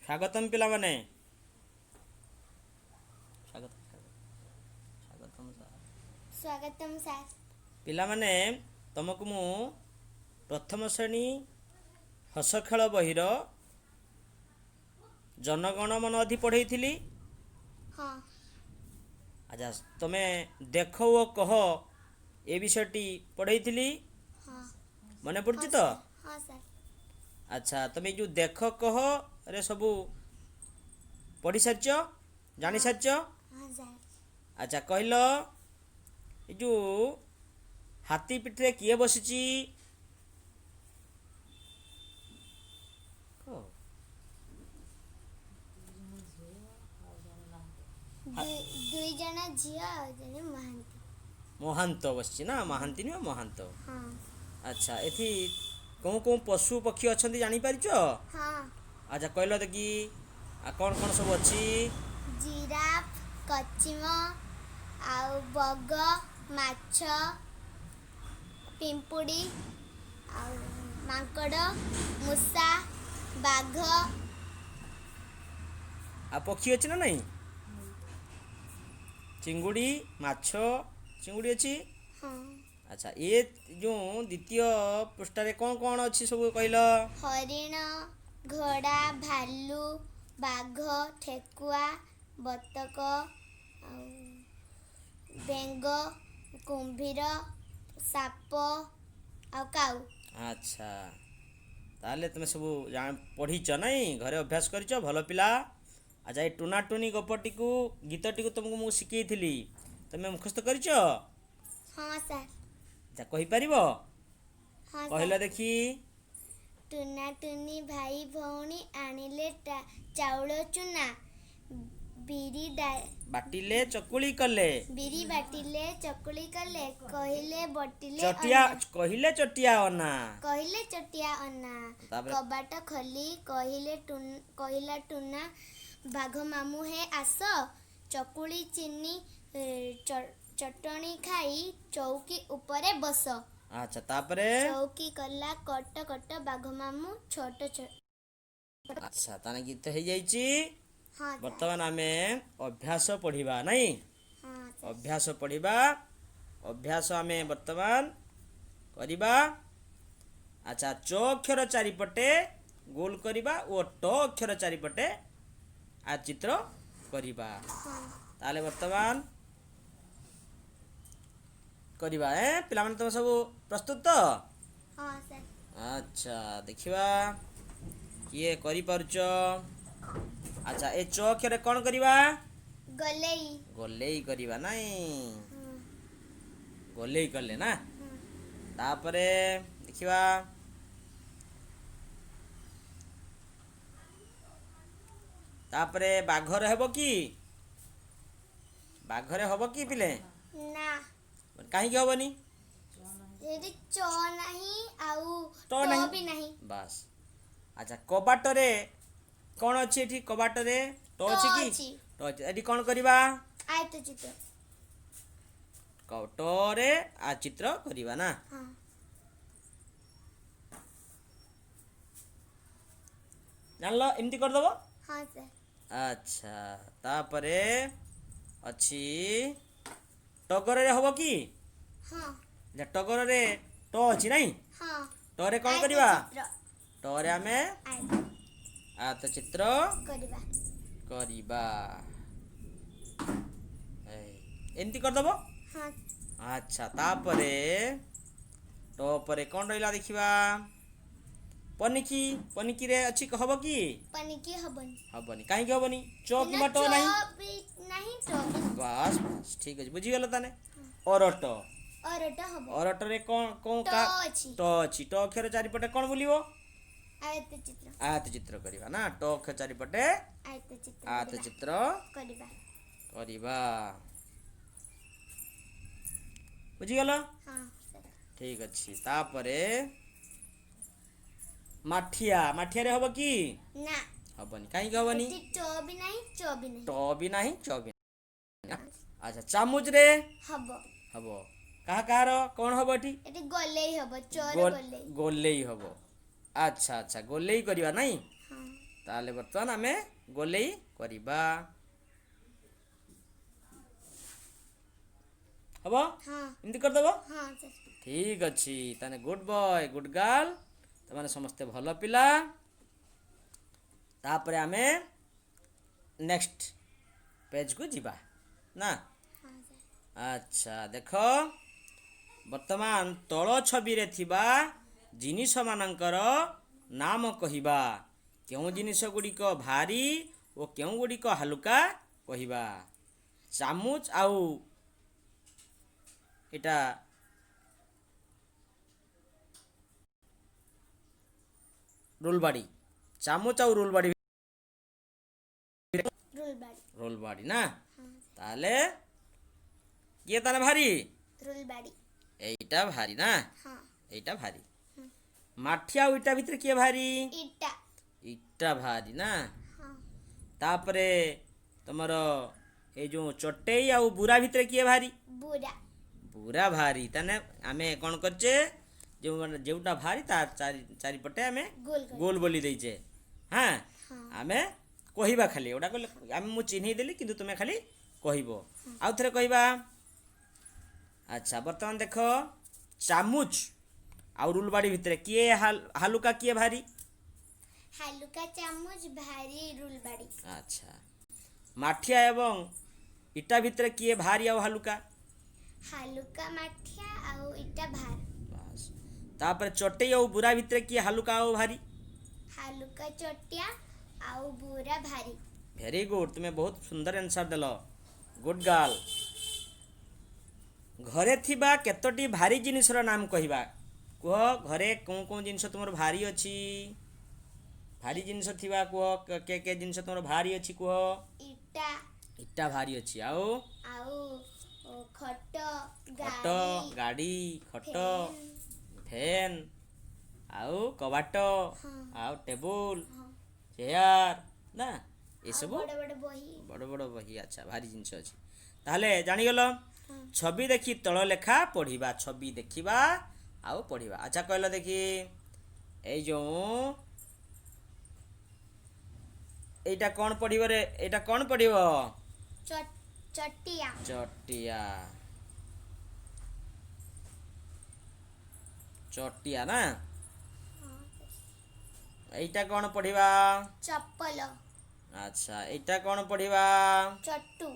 ସ୍ୱାଗତମ୍ ପିଲାମାନେ। ସ୍ୱାଗତମ୍ ସାର୍। ପିଲାମାନେ ତମକୁ ମୁଁ ପ୍ରଥମ ଶ୍ରେଣୀ ହସ ଖେଳ ବହିର ଜନଗଣ ମନ ଅଧି ପଢ଼େଇଥିଲି। ହଁ। ଆଚ୍ଛା ତମେ ଦେଖ ଓ କହ ଏ ବିଷୟଟି ପଢ଼େଇଥିଲି, ହଁ। ମନେ ହଁ ପଡ଼ୁଛି ତ? ସାର୍। ହଁ ସାର୍। ଆଚ୍ଛା ତମେ ଯେଉଁ ଦେଖ କହ ରେ ସବୁ ପଢ଼ି ସାରିଛ, ଜାଣି ହଁ। ସାରିଛ। ହଁ ସାର୍। ଆଚ୍ଛା କହିଲ, ଏ ଯେଉଁ ହାତୀ ପିଠିରେ କିଏ ବସିଛି? କହ। ଦୁଇ ଜଣ ଝିଅ ଆଉ ଜଣେ ମହାନ୍ତି। ମହାନ୍ତ ବସିଛି ନା, ମହାନ୍ତି ନୁହେଁ ମହାନ୍ତ। ହଁ। ଆଚ୍ଛା ଏଠି କେଉଁ କେଉଁ ପଶୁ ପକ୍ଷୀ ଅଛନ୍ତି ଜାଣିପାରିଛ? ହଁ। ଆଚ୍ଛା କହିଲ ଦେଖି, କ'ଣ କ'ଣ ସବୁ ଅଛି? ଜିରାଫ, କଛିମ, ଆଉ ବଗ, ମାଛ, ପିମ୍ପୁଡ଼ି, ଆଉ ମାଙ୍କଡ଼, ମୂଷା, ବାଘ। ଆଉ ପକ୍ଷୀ ଅଛି ନା ନାହିଁ? ଚିଙ୍ଗୁଡ଼ି, ମାଛ, ଚିଙ୍ଗୁଡ଼ି ଅଛି। ହଁ। ଆଚ୍ଛା ଏ ଯେଉଁ ଦ୍ୱିତୀୟ ପୃଷ୍ଠାରେ କ'ଣ କ'ଣ ଅଛି ସବୁ କହିଲ? ହରିଣ, ଘୋଡ଼ା, ଭାଲୁ, ବାଘ, ଠେକୁଆ, ବତକ, ଆଉ ବେଙ୍ଗ, କୁମ୍ଭୀର, ସାପ ଆଉ କାଉ। ଆଚ୍ଛା ତାହେଲେ ତୁମେ ସବୁ ପଢ଼ିଛ ନାହିଁ, ଘରେ ଅଭ୍ୟାସ କରିଛ, ଭଲ ପିଲା। ଆଚ୍ଛା ଏ ଟୁନା ଟୁନି ଗପଟିକୁ, ଗୀତଟିକୁ ତୁମକୁ ମୁଁ ଶିଖେଇଥିଲି, ତୁମେ ମୁଖସ୍ଥ କରିଛ? ହଁ ସାର୍। ଆଚ୍ଛା କହିପାରିବ? ହଁ କହିଲ ସାର୍। ଦେଖି। ଟୁନା ଟୁନି ଭାଇ ଭଉଣୀ ଆଣିଲେ ଚାଉଳ ଚୁନା, ବିରି ବାଟିଲେ ଚକୁଳି କଲେ, ବିରି ବାଟିଲେ ଚକୁଳି କଲେ, କହିଲେ ବଟିଲେ ଚଟିଆ ଅନା, କହିଲେ ଚଟିଆ ଅନା। କହିଲେ ଚଟିଆ ଅନା। ତାପରେ କବାଟ ଖୋଲି କହିଲା ଟୁନା, ବାଘ ମାମୁଁ ହେ ଆସ, ଚକୁଳି ଚିନି ଚଟଣି ଖାଇ ଚଉକି ଉପରେ ବସ। ଆଚ୍ଛା ତାପରେ? ଚଉକି କଲା କଟ କଟ, ବାଘ ମାମୁଁ ଛୋଟ ଛୋଟ। ଆଚ୍ଛା ତାହେଲେ ଗୀତ ହେଇଯାଇଛି। ହଁ ସାର୍। ବର୍ତ୍ତମାନ ଆମେ ଅଭ୍ୟାସ ପଢ଼ିବା ନାହିଁ, ହଁ ସାର୍। ଅଭ୍ୟାସ ପଢ଼ିବା। ଅଭ୍ୟାସ ଆମେ ବର୍ତ୍ତମାନ କରିବା। ଆଚ୍ଛା ଚ ଅକ୍ଷର ଚାରିପଟେ ଗୋଲ କରିବା ଓ ଟ ଅକ୍ଷର ଚାରିପଟେ ଚିତ୍ର କରିବା। ହଁ। ତାହେଲେ ବର୍ତ୍ତମାନ କରିବା। ପିଲାମାନେ ତୁମେ ସବୁ ପ୍ରସ୍ତୁତ ତ? ହଁ ସାର୍। ଆଚ୍ଛା ଦେଖିବା କିଏ କରିପାରୁଛ। ଆଚ୍ଛା ଏ ଚ ଅକ୍ଷରରେ କ'ଣ କରିବା? ଗଲେଇ। ଗୋଲେଇ କରିବା ନାଇଁ, ହଁ। ଗୋଲେଇ କଲେ ନା। ହଁ। ତାପରେ ଦେଖିବା, ତାପରେ ବାଘର ହେବ କି? ବାଘରେ ହବ କି ପିଲେ? ନା। କାହିଁକି ହବନି? ଏଠି ଚ ନାହିଁ ଆଉ ଟ ନାହିଁ, ବାସ୍। ଆଚ୍ଛା କବାଟରେ କ'ଣ ଅଛି? ଏଠି କବାଟରେ ଟ ଅଛି କି? ଟ ଅଛି। ଏଠି କ'ଣ କରିବା? ଆୟତ ଚିତ୍ର। ଟ ରେ ଚିତ୍ର କରିବା ନା। ହଁ। ଜାଣିଲ, ଏମିତି କରିଦବ। ହଁ ସାର୍। ଆଚ୍ଛା ତାପରେ ଅଛି ଟଗରରେ ହବ କି? ହଁ। ଟଗରରେ ଟ ଅଛି ନାଇଁ, ହଁ। ଟ ରେ କ'ଣ ଆୟତ କରିବା? ଚିତ୍ର ଟ ରେ ଆମେ ଆୟତ ଚିତ୍ର କରିବା। କରିବା। ଏମିତି କରିଦବ। ହଁ। ଆଚ୍ଛା ତାପରେ ଟ ପରେ କ'ଣ ରହିଲା ଦେଖିବା? ପନିକି, ପନିକିରେ ଅଛି, ହବ କି? ପନିକି ହବନି। ହବନି, କାହିଁକି ହବନି? ଚ ବିନା କିମ୍ବା ଟ ଚ ନାହିଁ। ବି ନାହିଁ, ଟ ବି ନାହିଁ। ବାସ୍ ବାସ୍ ଠିକ୍ ଅଛି, ବୁଝିଗଲ ତାହେଲେ। ଅରଟ, ଅରଟ ହବ। ଅରଟରେ କ'ଣ ଟ ଅଛି। ଟ ଅଛି। ଟ ଅକ୍ଷର ଚାରିପଟେ କ'ଣ ବୁଲିବ? ଆୟତ ଚିତ୍ର। ଆୟତ ଚିତ୍ର କରିବା ନା। ଟ ଅକ୍ଷର ଚାରିପଟେ ଆୟତ ଚିତ୍ର କରିବା। କରିବା। ବୁଝିଗଲ? ହଁ ସାର୍। ଠିକ୍ ଅଛି। ତାପରେ ମାଠିଆ, ମାଠିଆରେ ହବ କି? ନା। ହବନି, କାହିଁକି ହବନି? ଏଠି ଟ ବି ନାହିଁ, ଚ ବି ନାହିଁ। ଟ ବି ନାହିଁ, ଚ ବି ନାହିଁ। ଆଚ୍ଛା ଚାମୁଚରେ ହବ। ହବ। କାହାର କ'ଣ ହବ ଏଠି? ଏଠି ଗଲେଇ ହବ, ଚ ରେ ଗଲେଇ। ଗୋଲେଇ ହବ। ଆଚ୍ଛା ଆଚ୍ଛା ଗୋଲେଇ କରିବା ନାଇଁ। ହଁ। ତାହେଲେ ବର୍ତ୍ତମାନ ଆମେ ଗୋଲେଇ କରିବା। ହବ ହଁ ଏମିତି କରିଦେବ। ହଁ ସାର୍। ଠିକ୍ ଅଛି। ତାହେଲେ ଗୁଡ୍ ବୟ ଗୁଡ୍ ଗାର୍ଲ, ସେମାନେ ସମସ୍ତେ ଭଲ ପିଲା। ତାପରେ ଆମେ ନେକ୍ସଟ ପେଜକୁ ଯିବା ନା। ହଁ ସାର୍। ଆଚ୍ଛା ଦେଖ, ବର୍ତ୍ତମାନ ତଳ ଛବିରେ ଥିବା ଜିନିଷ ମାନଙ୍କର ନାମ କହିବା। କେଉଁ ଜିନିଷ ଗୁଡ଼ିକ ଭାରି ଓ କେଉଁ ଗୁଡ଼ିକ ହାଲୁକା କହିବା। ଚାମୁଚ ଆଉ ଏଟା ରୋଲବାଡ଼ି, ଚାମଚ ଆଉ ରୋଲବାଡ଼ି, ରୁଲବାଡ଼ି। ରୋଲବାଡ଼ି ନା। ହଁ ତାହେଲେ କିଏ ତାହେଲେ ଭାରି? ରୁଲବାଡ଼ି। এইটা ଭାରି ନା, ହଁ। এইটা ଭାରି। ମାଠିଆ ଆଉ ଇଟା ଭିତରେ କିଏ ଭାରି? ଇଟା। ଇଟା ଭାରି ନା। ହଁ। ତାପରେ ତମର ଏଇ ଯୋଉ ଚଟେଇ ଆଉ ବୁରା ଭିତରେ କିଏ ଭାରି? ବୁରା। ବୁରା ଭାରି। ତାନେ ଆମେ କ'ଣ କରିଛେ, ଯେଉଁଟା ଭାରି ତା ଚାରିପଟେ ଆମେ ଗୋଲ କରି। ଗୋଲ ବୋଲି ଦେଇଛେ। ହଁ, ହଁ। ଆମେ କହିବା ଖାଲି ଏଗୁଡ଼ା କହିଲେ ଆମେ, ମୁଁ ଚିହ୍ନେଇ ଦେଲି କିନ୍ତୁ ତୁମେ ଖାଲି କହିବ। ଆଉ ଥରେ କହିବା। ଆଚ୍ଛା ବର୍ତ୍ତମାନ ଦେଖ, ଚାମୁଚ ଆଉ ରୁଲବାଡ଼ି ଭିତରେ କିଏ ହାଲୁକା କିଏ ଭାରି? ହାଲୁକା ଚାମଚ, ଭାରି ରୁଲବାଡ଼ି। ଆଚ୍ଛା, ମାଠିଆ ଏବଂ ଇଟା ଭିତରେ କିଏ ଭାରି ଆଉ ହାଲୁକା? ହାଲୁକା ମାଠିଆ ଆଉ ଇଟା ଭାର। ବାସ୍। ତାପରେ ଚଟେଇ ଆଉ ବୁରା ଭିତରେ କିଏ ହାଲୁକା ଆଉ ଭାରି? ହାଲୁକା ଚଟିଆ ଆଉ ବୁରା ଭାରି। ଭେରି ଗୁଡ୍, ତୁମେ ବହୁତ ସୁନ୍ଦର ଆନ୍ସର ଦେଲ। Good girl. ଘରେ ଥିବା କେତୋଟି ଭାରି ଜିନିଷର ନାମ କହିବା। କୁହ, ଘରେ କେଉଁ କେଉଁ ଜିନିଷ ତୁମର ଭାରି ଅଛି? ଭାରି ଜିନିଷ ଥିବା କୁହ, କେ ଜିନିଷ ତୁମର ଭାରି ଅଛି କୁହ? ଇଟା। ଇଟା ଭାରି ଅଛି। ଆଉ ଖଟ, ଖଟ, ଗାଡ଼ି, ଗାଡ଼ି, ଖଟ, ଫ୍ୟାନ୍। ଫ୍ୟାନ୍, ଆଉ କବାଟ, ହଁ। ଆଉ ଟେବୁଲ, ହଁ। ଚେୟାର ନା, ଆଉ ଏସବୁ ବଡ଼ ବଡ଼ ବହି। ବଡ଼ ବଡ଼ ବହି। ଆଚ୍ଛା, ଭାରି ଜିନିଷ ଅଛି। ତାହେଲେ ଜାଣିଗଲ। ହଁ। ଛବି ଦେଖି ତଳ ଲେଖା ପଢ଼ିବା। ଛବି ଦେଖିବା ଆଉ ପଢ଼ିବା। ଆଚ୍ଛା କହିଲ ଦେଖି, ଏଇ ଯୋଉ এইটা କ'ଣ ପଢ଼ିବ ରେ? এইଟା କ'ଣ ପଢ଼ିବ? ଚଟିଆ। ଚଟିଆ। ଚଟିଆ ନା। এইটা କ'ଣ ପଢ଼ିବା? ଚପଲ। ଆଚ୍ଛା, এইଟା କ'ଣ ପଢ଼ିବା? ଚଟୁ।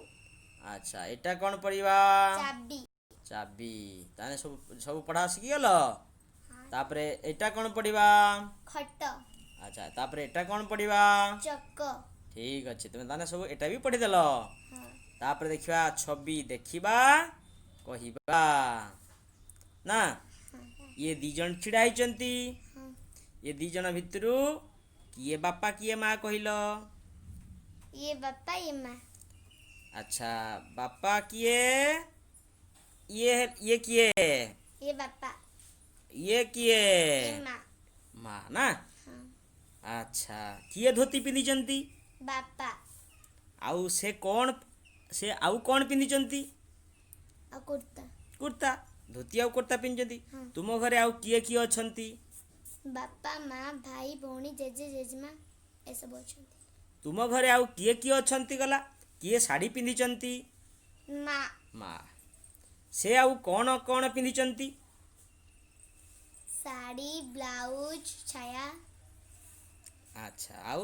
ଆଚ୍ଛା, এইଟା କ'ଣ ପଢ଼ିବା? ଚାବି। ଚାବି। ତାହେଲେ ସବୁ ପଢ଼ା ଶିଖିଗଲ। ହଁ। ତାପରେ এইଟା କ'ଣ ପଢ଼ିବା? ଖଟ। ଆଚ୍ଛା, ତାପରେ ଏଟା କ'ଣ ପଢ଼ିବା? ଚକ। ଠିକ୍ ଅଛି, ତୁମେ ତାହେଲେ ସବୁ ଏଟା ବି ପଢ଼ିଦେଲ। ହଁ। ତାପରେ ଦେଖିବା, ଛବି ଦେଖିବା କହିବା ନା। ଇଏ ଦି ଜଣ ଛିଡ଼ା ହେଇଛନ୍ତି। ହଁ। ଏ ଦି ଜଣ ଭିତରୁ କିଏ ବାପା କିଏ ମା କହିଲ? ଇଏ ବାପା ଇଏ ମା। ଆଚ୍ଛା, ବାପା କିଏ? ଇଏ କିଏ? ଇଏ ବାପା। ଇଏ କିଏ? ଇଏ ମା। ମା ନା। ହଁ। ଆଚ୍ଛା, କିଏ ଧୋତି ପିନ୍ଧିଛନ୍ତି? ବାପା। ଆଉ ସେ ଆଉ କ'ଣ ପିନ୍ଧିଛନ୍ତି? ଆଉ କୁର୍ତ୍ତା। କୁର୍ତ୍ତା। ଧୋତି ଆଉ କୁର୍ତ୍ତା ପିନ୍ଧିଛନ୍ତି। ହଁ। ତୁମ ଘରେ ଆଉ କିଏ କିଏ ଅଛନ୍ତି? ବାପା, ମା, ଭାଇ, ଭଉଣୀ, ଜେଜେ, ଜେଜେମା ଏସବୁ ଅଛନ୍ତି। ତୁମ ଘରେ ଆଉ କିଏ କିଏ ଅଛନ୍ତି ଗଲା? କିଏ ଶାଢ଼ୀ ପିନ୍ଧିଛନ୍ତି? ମା। ମା। ସେ ଆଉ କ'ଣ କ'ଣ ପିନ୍ଧିଛନ୍ତି? ଶାଢ଼ୀ, ବ୍ଲାଉଜ, ଛାୟା। ଆଚ୍ଛା, ଆଉ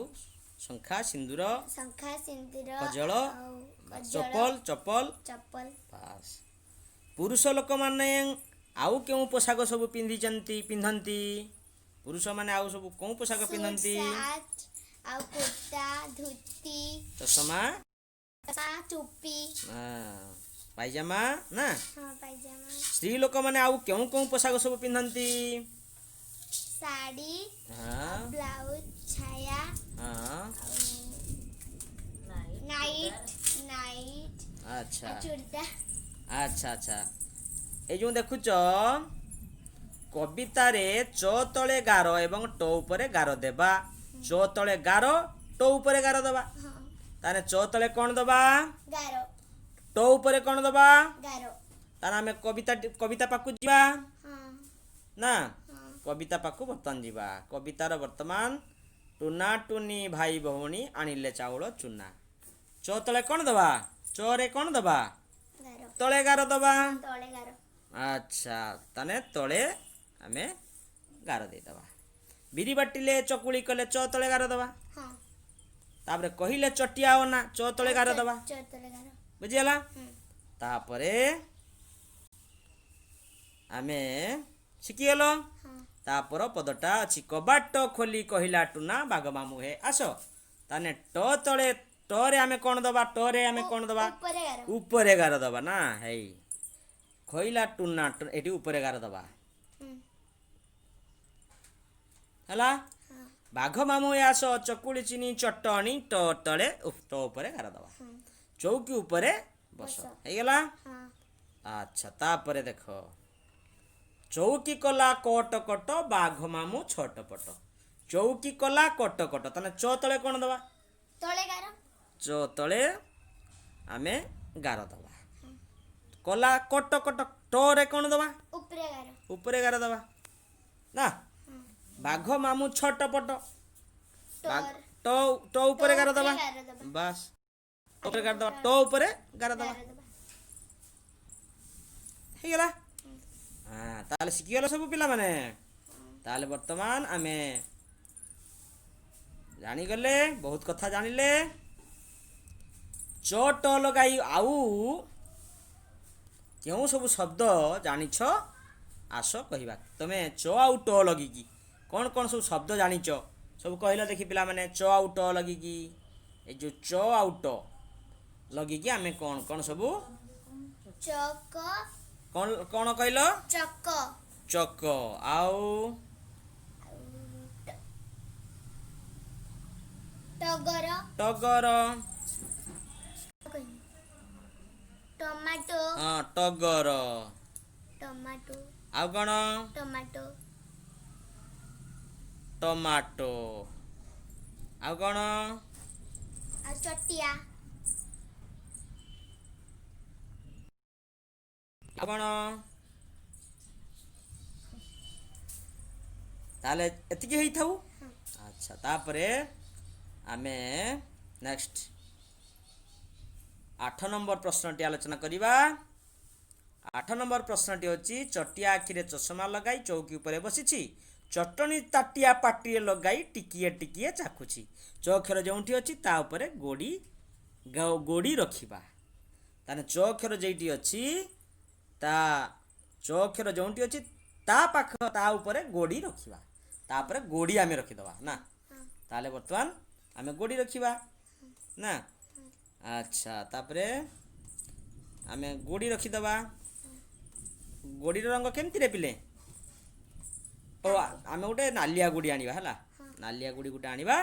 ଶଙ୍ଖା, ସିନ୍ଦୁର, ଶଙ୍ଖା, ସିନ୍ଦୁର, କଜଳ, ଆଉ ଚପଲ। ଚପଲ। ବାସ୍। ପୁରୁଷ ଲୋକମାନେ ଆଉ କେଉଁ ପୋଷାକ ସବୁ ପିନ୍ଧନ୍ତି? ପୁରୁଷମାନେ ଆଉ ସବୁ କେଉଁ ପୋଷାକ ପିନ୍ଧନ୍ତି? ସାର୍ଟ, ଆଉ କୁର୍ତ୍ତା, ଧୋତି, ଚଷମା, ଟୋପି, ପାଇଜାମା ନା। ହଁ ପାଇଜାମା। ସ୍ତ୍ରୀ ଲୋକମାନେ ଆଉ କେଉଁ କେଉଁ ପୋଷାକ ସବୁ ପିନ୍ଧନ୍ତି? ଶାଢ଼ୀ, ହଁ, ବ୍ଲାଉଜ, ଛାୟା, ହଁ। ନାଇଟ୍, ଆଚ୍ଛା, ଚୁଡ଼ିଦାର। ଆଚ୍ଛା। এই ଯେଉଁ ଦେଖୁଛ, କବିତାରେ ଚ ତଳେ ଗାର ଏବଂ ଟ ଉପରେ ଗାର ଦେବା। ଚ ତଳେ ଗାର, ଟ ଉପରେ ଗାର ଦେବା। ହଁ। ତାହେଲେ ଚ ତଳେ କ'ଣ ଦେବା? ଗାର। ଟ ଉପରେ କ'ଣ ଦେବା? ଗାର। ତାହେଲେ ଆମେ କବିତା ପାଖକୁ ଯିବା ହଁ। ନା। ହଁ। କବିତା ପାଖକୁ ବର୍ତ୍ତମାନ ଯିବା। କବିତାର ବର୍ତ୍ତମାନ ଟୁନା ଟୁନି ଭାଇ ଭଉଣୀ ଆଣିଲେ ଚାଉଳ ଚୁନା। ଚ ତଳେ କ'ଣ ଦବା? ଚରେ କ'ଣ ଦବା? ଗାର ତଳେ ଗାର ଦବା। ତଳେ ଗାର ଆଚ୍ଛା ତାନେ ତଳେ ଆମେ ଗାର ଦେଇଦବା। ବିରି ବାଟିଲେ ଚକୁଳି କଲେ ଚ ତଳେ ଗାର ଦବା। ହଁ ତାପରେ କହିଲେ ଚଟିଆ ଅନା ଚ ତଳେ ଗାର ଦବା। ତଳେ ଗାର ବୁଝିଗଲା? ହୁଁ ତାପରେ ଆମେ ଶିଖିଗଲ। ହଁ ତାपर ପଦଟା ଅଛି କବାଟ ଖୋଲି କହିଲା ଟୁନା ବାଘ ମାମୁଁ ହେ ଆସ। ତାନେ ଟ ତଳେ ଟରେ ଆମେ କ'ଣ ଦବା? ଟରେ ଆମେ କ'ଣ ଦବା? ଉପରେ ଗାର ଉପରେ ଗାର ଦବା ନା। ହେଇ କହିଲା ଟୁନା ଏଠି ଉପରେ ଗାର ଦବା ହୁଁ ହେଲା। ହଁ ବାଘ ମାମୁଁ ହେ ଆସ ଚକୁଳି ଚିନି ଚଟଣି ଟ ତଳେ ଟ ଉପରେ ଗାର ଦବା। ହଁ ଚୌକି ଉପରେ ବସ। ବସ। ହେଇଗଲା। ହଁ ଆଚ୍ଛା ତାପରେ ଦେଖ ଚୌକି କଲା କଟ କଟ ବାଘ ମାମୁଁ ଛଟ ପଟ। ଚୌକି କଲା କଟ କଟ ତାହେଲେ ଚ ତଳେ କ'ଣ ଦବା? ତଳେ ଗାର ଚ ତଳେ ଆମେ ଗାର ଦବା। କଲା କଟ କଟ ଟରେ କ'ଣ ଦବା? ଉପରେ ଗାର ଉପରେ ଗାର ଦବା ନା। ହଁ ବାଘ ମାମୁଁ ଛଟ ପଟ ଟର ଟ ଟ ଉପରେ ଗାର ଦବା। ଗାର ଦବା ବାସ୍ ଉପରେ ଗାର ଦବା। ଟ ଉପରେ ଗାର ଦବା। ଗାର ଦବା ହେଇଗଲା। ହଁ ତାହେଲେ ଶିଖିଗଲ ସବୁ ପିଲାମାନେ। ତାହେଲେ ବର୍ତ୍ତମାନ ଆମେ ଜାଣିଗଲେ ବହୁତ କଥା ଜାଣିଲେ। চ ଟ ଲଗାଇ ଆଉ କେଉଁ ସବୁ ଶବ୍ଦ ଜାଣିଛ ଆସ କହିବା। ତମେ ଚ ଆଉ ଟ ଲଗିକି କ'ଣ କ'ଣ ସବୁ ଶବ୍ଦ ଜାଣିଛ ସବୁ କହିଲ ଦେଖି ପିଲାମାନେ। ଚ ଆଉ ଟ ଲଗିକି ଏ ଯେଉଁ ଚ ଆଉ ଟ ଲଗିକି ଆମେ କ'ଣ କ'ଣ ସବୁ ଚକ କ'ଣ କ'ଣ କହିଲ? ଚକ ଚକ ଆଉ ଟଗର ଟଗର। ଟମାଟୋ ହଁ ଟଗର। ଟମାଟୋ ଆଉ କ'ଣ? Tomato tomato. ଆଉ କ'ଣ? ଆଉ ଚଟିଆ ଆଉ କ'ଣ? ତାହେଲେ ଏତିକି ହେଇଥାଉ। ଆଚ୍ଛା ତାପରେ ଆମେ ନେକ୍ସଟ 8 ନମ୍ବର ପ୍ରଶ୍ନଟି ଆଲୋଚନା କରିବା। 8 ନମ୍ବର ପ୍ରଶ୍ନଟି ହେଉଛି ଚଟିଆ ଆଖିରେ ଚଷମା ଲଗାଇ ଚୌକି ଉପରେ ବସିଛି। ଚଟଣି ତାଟିଆ ପାଟିରେ ଲଗାଇ ଟିକିଏ ଟିକିଏ ଚାଖୁଛି। ଚ ଅକ୍ଷର ଯେଉଁଠି ଅଛି ତା ଉପରେ ଗୋଡ଼ି ରଖିବା। ତାହେଲେ ଚ ଅକ୍ଷର ଯେଇଠି ଅଛି ତା ଚ ଅକ୍ଷର ଯେଉଁଠି ଅଛି ତା ଉପରେ ଗୋଡ଼ି ରଖିବା। ତାପରେ ଗୋଡ଼ି ଆମେ ରଖିଦେବା ନା। ତାହେଲେ ବର୍ତ୍ତମାନ ଆମେ ଗୋଡ଼ି ରଖିବା ନା। ଆଚ୍ଛା ତାପରେ ଆମେ ଗୋଡ଼ି ରଖିଦେବା। ଗୋଡ଼ିର ରଙ୍ଗ କେମିତିରେ ପିଲେ? ଓ ଆମେ ଗୋଟେ ନାଲିଆ ଗୋଡ଼ି ଆଣିବା ହେଲା। ନାଲିଆ ଗୋଡ଼ି ଗୋଟେ ଆଣିବା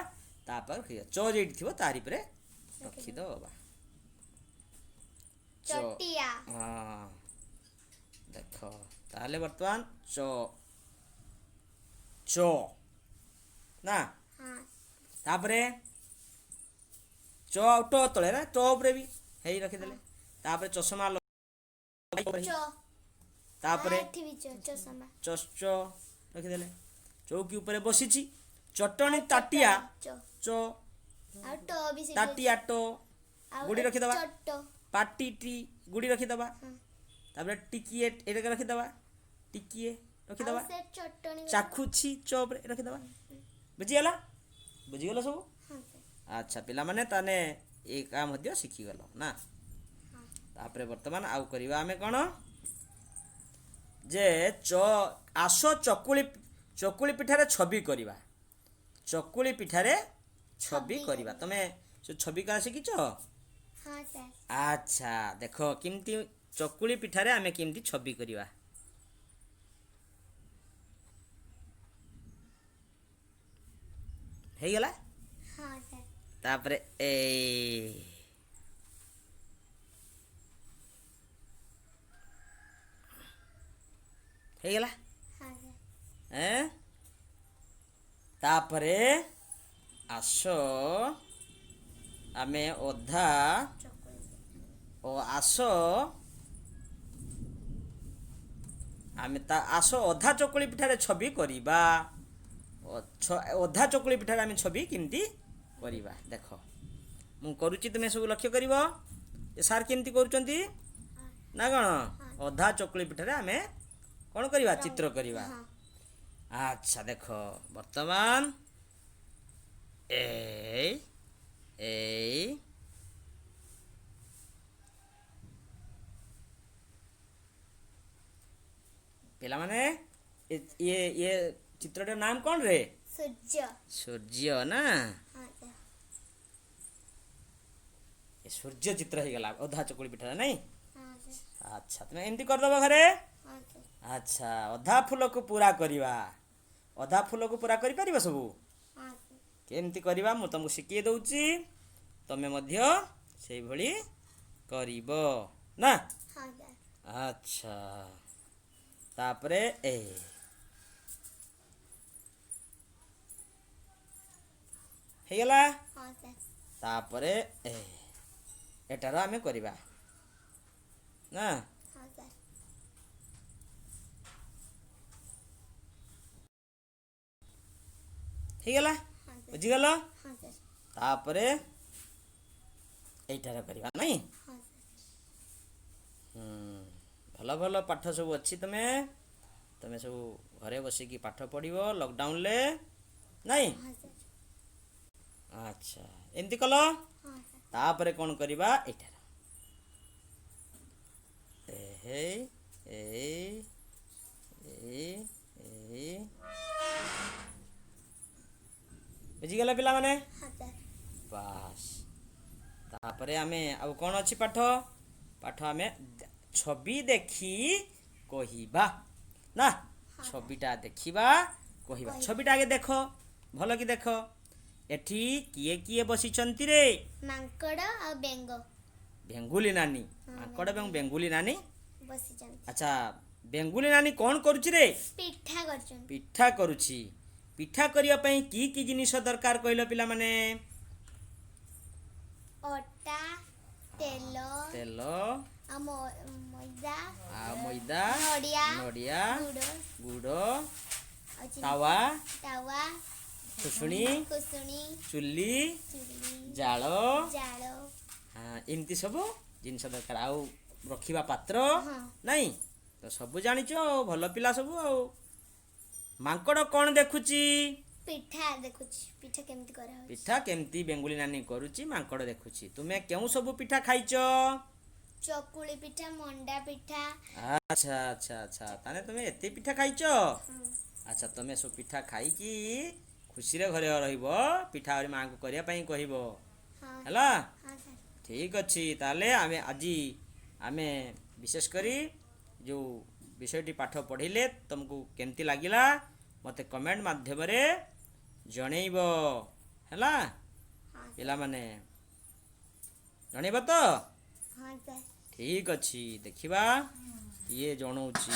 ତାପରେ ରଖିବା। ଚ ଯେଇଠି ଥିବ ତାରି ଉପରେ ରଖିଦେବା। ଚଟିଆ ହଁ ଦେଖ ତାହେଲେ ବର୍ତ୍ତମାନ ଚ ଚ ନା। ହଁ ତାପରେ ଚ ଆଉ ଟ ତଳେ ନା ଟ ଉପରେ ବି ହେଇ ରଖିଦେଲେ। ତାପରେ ଚଷମା ଚ ତାପରେ ଏଠି ବି ଚଷମା ଚ ରଖିଦେଲେ। ଚୌକି ଉପରେ ବସିଛି। ଚଟଣି ତାଟିଆ ଚ ଚ ଆଉ ଟ ବି ସେଠି ତାଟିଆ ଟ ଆଉ ଗୋଡ଼ି ରଖିଦେବା। ଚଟ ପାଟି ଟି ଗୋଡ଼ି ରଖିଦେବା। ହଁ ତାପରେ ଟିକିଏ ଏଟାকে ରଖିଦେବା। ଟିକିଏ ରଖିଦେବା। ଆଉ ସେ ଚଟଣି ଚାଖୁଛି ଚ ଉପରେ ରଖିଦେବା। ବୁଝିଗଲା? ବୁଝିଗଲ ସବୁ? ହଁ ଆଚ୍ଛା ପିଲାମାନେ ତାହେଲେ ଏକା ମଧ୍ୟ ଶିଖିଗଲ ନା। ତାପରେ ବର୍ତ୍ତମାନ ଆଉ କରିବା ଆମେ କ'ଣ ଯେ ଆସ ଚକୁଳି ପିଠାରେ ଛବି କରିବା। ଚକୁଳି ପିଠାରେ ଛବି କରିବା। ତମେ ସେ ଛବି କରା ଶିଖିଛ? ହଁ ସାର୍ ଆଚ୍ଛା ଦେଖ କେମିତି ଚକୁଳି ପିଠାରେ ଆମେ କେମିତି ଛବି କରିବା। ହେଇଗଲା। ହଁ ସାର୍ ତାପରେ ହେଇଗଲା। ହଁ ସାର୍ ତାପରେ ଆସ ଆମେ ଅଧା ଆସ ଆମେ ଆସ ଅଧା ଚକୁଳି ପିଠାରେ ଛବି କରିବା। ଅଧା ଚକୁଳି ପିଠାରେ ଆମେ ଛବି କେମିତି କରିବା ଦେଖ ମୁଁ କରୁଛି ତୁମେ ସବୁ ଲକ୍ଷ୍ୟ କରିବ ଏ ସାର୍ କେମିତି କରୁଛନ୍ତି ନା କ'ଣ ଅଧା ଚକୁଳି ପିଠାରେ ଆମେ କ'ଣ କରିବା ଚିତ୍ର କରିବା ହଁ ଆଚ୍ଛା ଦେଖ ବର୍ତ୍ତମାନ ଏଇ ଏଇ ପିଲାମାନେ ଇଏ ଇଏ ଚିତ୍ରଟାର ନାମ କ'ଣ ରେ ସୂର୍ଯ୍ୟ ସୂର୍ଯ୍ୟ ନା ହଁ ସାର୍ ଏ ସୂର୍ଯ୍ୟ ଚିତ୍ର ହେଇଗଲା ଅଧା ଚକୁଳି ପିଠାରେ ନାଇଁ ହଁ ସାର୍ ଆଚ୍ଛା ତୁମେ ଏମିତି କରିଦେବ ଘରେ ହଁ ସାର୍ ଆଚ୍ଛା ଅଧା ଫୁଲକୁ ପୁରା କରିବା ଅଧା ଫୁଲକୁ ପୁରା କରିପାରିବ ସବୁ ହଁ ସାର୍ କେମିତି କରିବା ମୁଁ ତମକୁ ଶିଖେଇ ଦଉଛି ତମେ ମଧ୍ୟ ସେଇଭଳି କରିବ ନା ହଁ ସାର୍ ଆଚ୍ଛା ତାପରେ ହେଇଗଲା ହଁ ସାର୍ ତାପରେ ଏଟାର ଆମେ କରିବା ନା ହଁ ସାର୍ ହେଇଗଲା ହଁ ସାର୍ ବୁଝିଗଲ ହଁ ସାର୍ ତାପରେ ଏଇଟାର କରିବା ନାଇଁ ହଁ ସାର୍ ଭଲ ଭଲ ପାଠ ସବୁ ଅଛି ତମେ ସବୁ ଘରେ ବସିକି ପାଠ ପଢ଼ିବ ଲକଡାଉନରେ ନାଇଁ ହଁ ସାର୍ ଆଚ୍ଛା ଏମିତି କଲ ହଁ ସାର୍ ତାପରେ କ'ଣ କରିବା ଏଇଟାର ଏଇ ଏଇ ଏଇ ଏଇ ବୁଝିଗଲା ପିଲାମାନେ ହଁ ସାର୍ ବାସ୍ ତାପରେ ଆମେ ଆଉ କ'ଣ ଅଛି ପାଠ ଆମେ ଛବି ଦେଖି କହିବା ନା ଛବିଟା ଦେଖିବା କହିବା ଛବିଟା ଆଗେ ଦେଖ ଭଲ କି ଦେଖ ଏଠି କିଏ କିଏ ବସିଛନ୍ତି ରେ ମାଙ୍କଡ଼ ଆଉ ବେଙ୍ଗ ବେଙ୍ଗୁଲି ନାନୀ ମାଙ୍କଡ଼ ଏବଂ ବେଙ୍ଗୁଲି ନାନୀ ବସିଛନ୍ତି ଆଚ୍ଛା ବେଙ୍ଗୁଲି ନାନୀ କ'ଣ କରୁଛି ରେ ପିଠା କରୁଛନ୍ତି ପିଠା କରୁଛି ପିଠା କରିବା ପାଇଁ କି କି ଜିନିଷ ଦରକାର କହିଲ ପିଲାମାନେ ଅଟା ତେଲ ତେଲ ଆଉ ମଇଦା ଆଉ ମଇଦା ନଡ଼ିଆ ଗୁଡ଼ ଆଉ ତାୱା ତାୱା ଖୁସୁଣି କୁସୁଣି ଚୁଲି ଚୁଲି ଜାଳ ଜାଳ ଏମିତି ସବୁ ଜିନିଷ ଦରକାର ଆଉ ରଖିବା ପାତ୍ର ହଁ ନାଇଁ ତ ସବୁ ଜାଣିଛ ଆଉ ଭଲ ପିଲା ସବୁ ଆଉ ମାଙ୍କଡ଼ କ'ଣ ଦେଖୁଛି ପିଠା ଦେଖୁଛି ପିଠା କେମିତି କରାହଉଛି ପିଠା କେମିତି ବେଙ୍ଗୁଲି ନାନୀ କରୁଛି ମାଙ୍କଡ଼ ଦେଖୁଛି ତୁମେ କେଉଁ ସବୁ ପିଠା ଖାଇଛ ଚକୁଳି ପିଠା ମଣ୍ଡା ପିଠା ଆଚ୍ଛା ଆଚ୍ଛା ଆଚ୍ଛା ତାହେଲେ ତୁମେ ଏତେ ପିଠା ଖାଇଛ ହଁ ଆଚ୍ଛା ତୁମେ ସବୁ ପିଠା ଖାଇକି ଖୁସିରେ ଘରେ ରହିବ ପିଠା ଆହୁରି ମାଆଙ୍କୁ କରିବା ପାଇଁ କହିବ ହଁ ହେଲା ହଁ ସାର୍ ଠିକ୍ ଅଛି ତାହେଲେ ଆମେ ଆମେ ବିଶେଷ କରି ଯେଉଁ ବିଷୟଟି ପାଠ ପଢ଼ିଲେ ତୁମକୁ କେମିତି ଲାଗିଲା ମୋତେ କମେଣ୍ଟ ମାଧ୍ୟମରେ ଜଣେଇବ ହେଲା ହଁ ପିଲାମାନେ ଜଣେଇବ ତ ହଁ ସାର୍ ଠିକ୍ ଅଛି ଦେଖିବା କିଏ ଜଣଉଛି